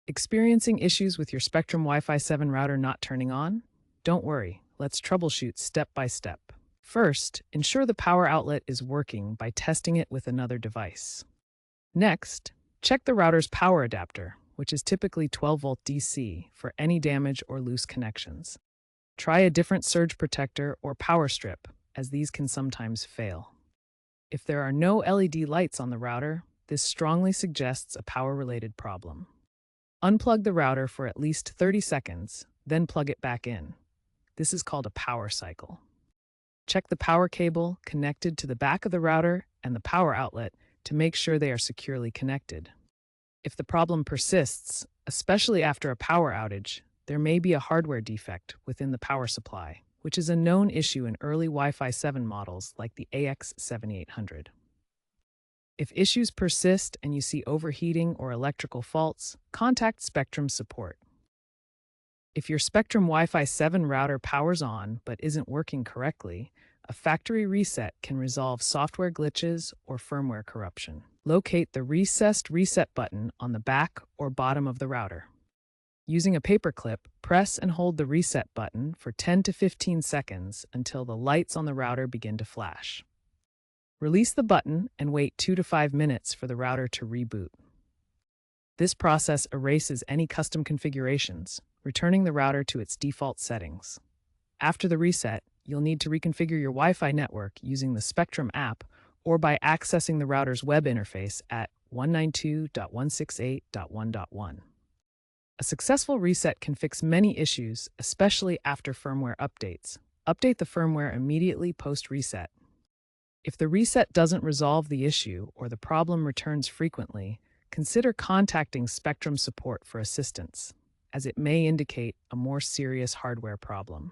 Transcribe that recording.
Experiencing issues with your Spectrum Wi-Fi 7 router not turning on? Don't worry, let's troubleshoot step by step. First, ensure the power outlet is working by testing it with another device. Next, check the router's power adapter, which is typically 12-volt DC, for any damage or loose connections. Try a different surge protector or power strip, as these can sometimes fail. If there are no LED lights on the router, this strongly suggests a power-related problem. Unplug the router for at least 30 seconds, then plug it back in. This is called a power cycle. Check the power cable connected to the back of the router and the power outlet to make sure they are securely connected. If the problem persists, especially after a power outage, there may be a hardware defect within the power supply, which is a known issue in early Wi-Fi 7 models like the AX7800. If issues persist and you see overheating or electrical faults, contact Spectrum support. If your Spectrum Wi-Fi 7 router powers on but isn't working correctly, a factory reset can resolve software glitches or firmware corruption. Locate the recessed reset button on the back or bottom of the router. Using a paperclip, press and hold the reset button for 10 to 15 seconds until the lights on the router begin to flash. Release the button and wait 2 to 5 minutes for the router to reboot. This process erases any custom configurations, returning the router to its default settings. After the reset, you'll need to reconfigure your Wi-Fi network using the Spectrum app or by accessing the router's web interface at 192.168.1.1. A successful reset can fix many issues, especially after firmware updates. Update the firmware immediately post-reset. If the reset doesn't resolve the issue or the problem returns frequently, consider contacting Spectrum support for assistance, as it may indicate a more serious hardware problem.